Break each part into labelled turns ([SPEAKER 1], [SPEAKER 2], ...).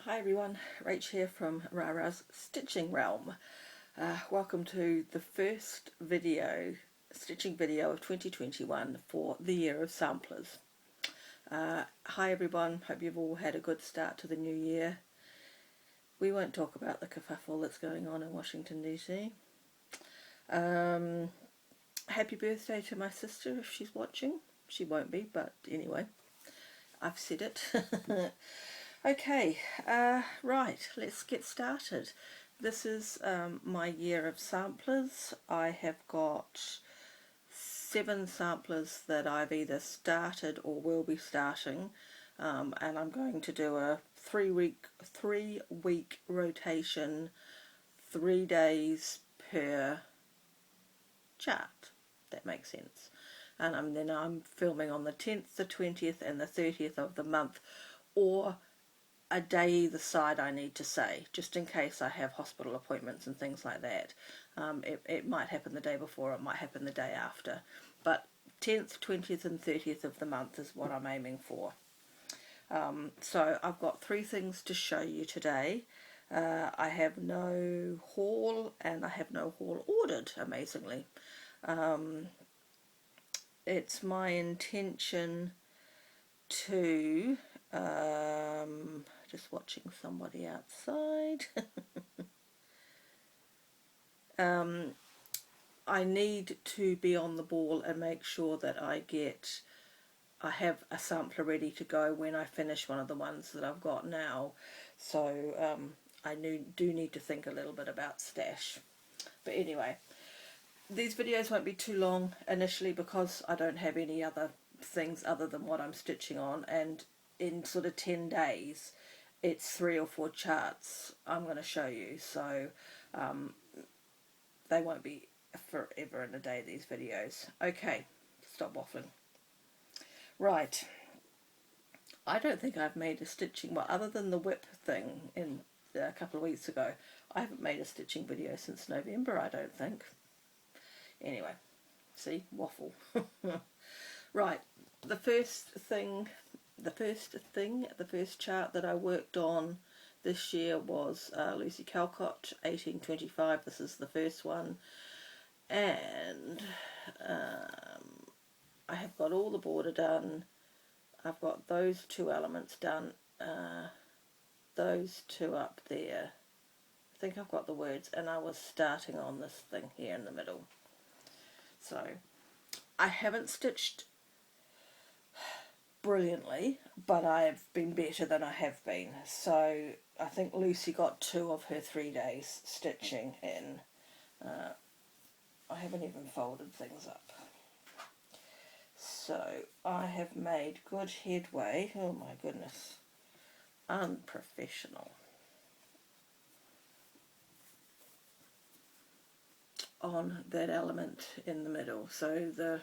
[SPEAKER 1] Hi everyone, Rach here from Rara's Stitching Realm. Welcome to the first stitching video of 2021 for the year of samplers. Hi everyone, hope you've all had a good start to the new year. We won't talk about the kerfuffle that's going on in Washington DC. Happy birthday to my sister if she's watching. She won't be, but anyway, I've said it. Okay, right, let's get started. This is my year of samplers. I have got 7 samplers that I've either started or will be starting, and I'm going to do a 3-week rotation, 3 days per chart. That makes sense. And then I'm filming on the 10th, the 20th and the 30th of the month, or a day either side, I need to say, just in case I have hospital appointments and things like that. It might happen the day before, it might happen the day after, but 10th, 20th and 30th of the month is what I'm aiming for. So I've got 3 things to show you today. I have no haul and I have no haul ordered, amazingly. It's my intention to just watching somebody outside. I need to be on the ball and make sure that I have a sampler ready to go when I finish one of the ones that I've got now. So I do need to think a little bit about stash. But anyway, these videos won't be too long initially because I don't have any other things other than what I'm stitching on, and in sort of 10 days it's 3 or 4 charts I'm going to show you, so they won't be forever and a day, these videos. Okay, stop waffling. Right, I don't think I've made a stitching, well, other than the whip thing in a couple of weeks ago, I haven't made a stitching video since November, I don't think. Anyway, see, waffle. Right, the first chart that I worked on this year was Lucy Calcott 1825. This is the first one, and I have got all the border done. I've got those 2 elements done, those 2 up there. I think I've got the words, and I was starting on this thing here in the middle. So I haven't stitched brilliantly, but I've been better than I have been. So I think Lucy got 2 of her 3 days stitching in. I haven't even folded things up. So I have made good headway. Oh my goodness, unprofessional. On that element in the middle. So the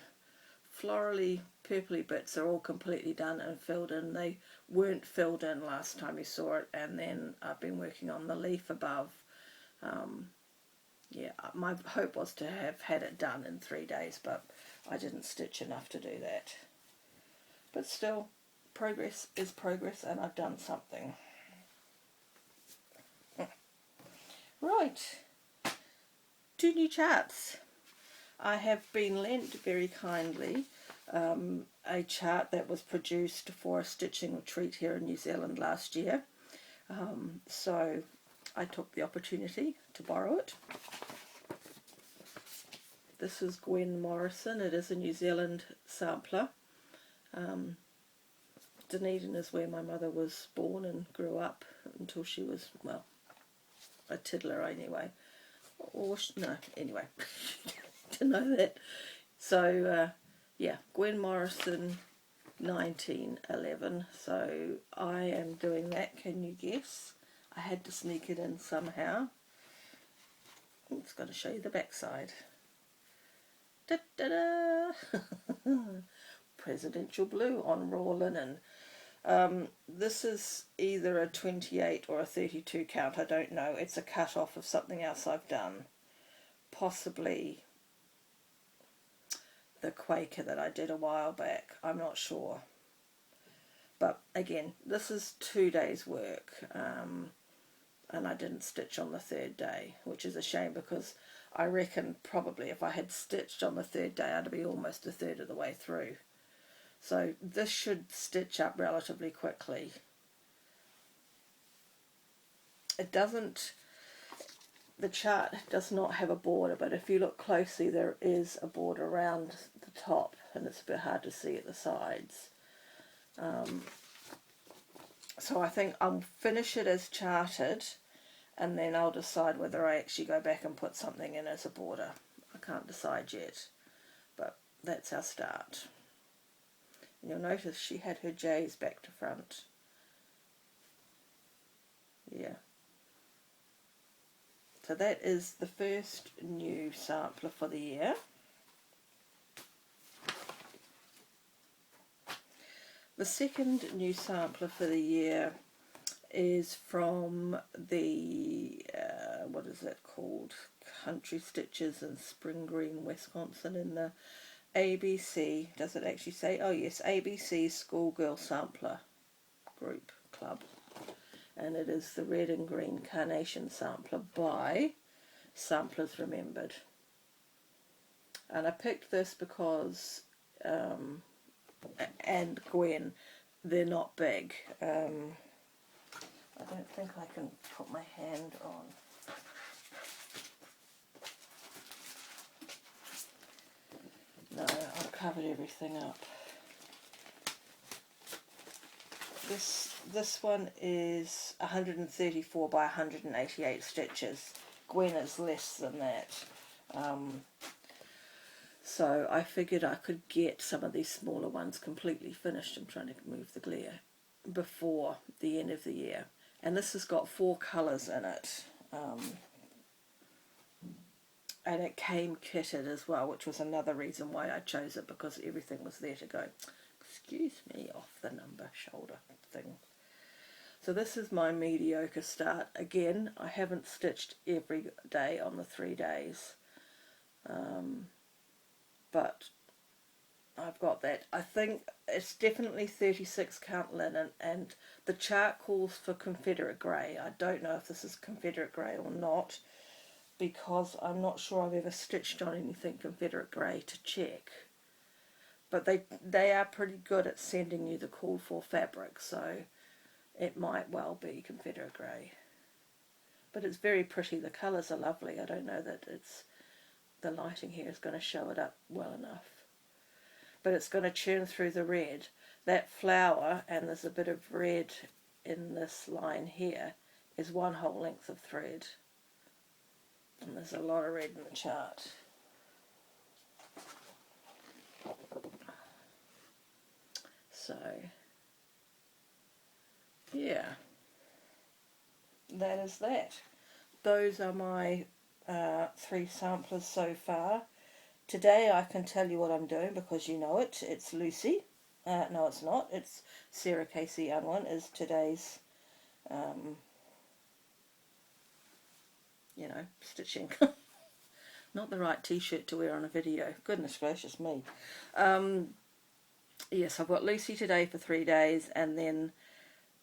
[SPEAKER 1] florally purpley bits are all completely done and filled in. They weren't filled in last time you saw it, and then I've been working on the leaf above. Yeah, my hope was to have had it done in 3 days, but I didn't stitch enough to do that. But still, progress is progress, and I've done something. Right, 2 new charts. I have been lent very kindly a chart that was produced for a stitching retreat here in New Zealand last year. So I took the opportunity to borrow it. This is Gwen Morrison. It is a New Zealand sampler. Dunedin is where my mother was born and grew up until she was, well, a tiddler anyway. Or, no, anyway. To know that. So yeah, Gwen Morrison 1911. So I am doing that. Can you guess? I had to sneak it in somehow. It's got to show you the backside. Da da da. Presidential blue on raw linen. This is either a 28 or a 32 count, I don't know. It's a cut off of something else I've done. Possibly the Quaker that I did a while back, I'm not sure. But again, this is 2 days work, and I didn't stitch on the third day, which is a shame, because I reckon probably if I had stitched on the third day, I'd be almost a third of the way through. So this should stitch up relatively quickly. It doesn't, the chart does not have a border, but if you look closely there is a border around the top, and it's a bit hard to see at the sides. So I think I'll finish it as charted, and then I'll decide whether I actually go back and put something in as a border. I can't decide yet, but that's our start. And you'll notice she had her J's back to front. Yeah. So that is the first new sampler for the year. The second new sampler for the year is from the, what is that called? Country Stitches in Spring Green, Wisconsin, in the ABC, does it actually say? Oh yes, ABC Schoolgirl Sampler Group Club. And it is the red and green carnation sampler by Samplers Remembered. And I picked this because, and Gwen, they're not big. I don't think I can put my hand on. No, I've covered everything up. This one is 134 by 188 stitches. Gwen is less than that. So I figured I could get some of these smaller ones completely finished. I'm trying to move the glare before the end of the year. And this has got 4 colours in it. And it came kitted as well, which was another reason why I chose it, because everything was there to go. Excuse me, off the number shoulder thing. So this is my mediocre start. Again, I haven't stitched every day on the 3 days. But I've got that. I think it's definitely 36 count linen, and the chart calls for Confederate Grey. I don't know if this is Confederate Grey or not, because I'm not sure I've ever stitched on anything Confederate Grey to check. But they are pretty good at sending you the called for fabric, so it might well be Confederate Grey. But it's very pretty. The colours are lovely. I don't know that the lighting here is going to show it up well enough. But it's going to churn through the red. That flower, and there's a bit of red in this line here, is one whole length of thread. And there's a lot of red in the chart. So, yeah, that is that. Those are my 3 samplers so far. Today I can tell you what I'm doing, because you know it. It's Lucy. No, it's not. It's Sarah Casey Unwin is today's, you know, stitching. Not the right t-shirt to wear on a video. Goodness gracious me. Yes, I've got Lucy today for 3 days, and then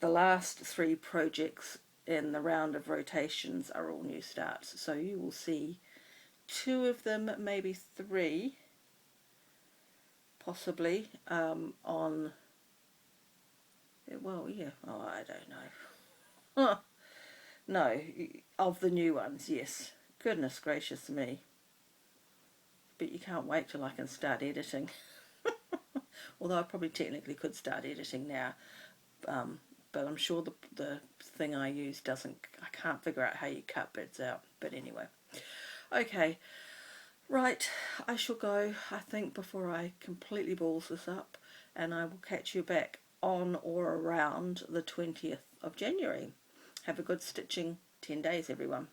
[SPEAKER 1] the last 3 projects in the round of rotations are all new starts. So you will see 2 of them, maybe 3, possibly, on, well, yeah, oh, I don't know. No, of the new ones, yes. Goodness gracious me. But you can't wait till I can start editing. Although I probably technically could start editing now. But I'm sure the thing I use I can't figure out how you cut bits out. But anyway. Okay, right, I shall go, I think, before I completely balls this up, and I will catch you back on or around the 20th of January. Have a good stitching 10 days, everyone.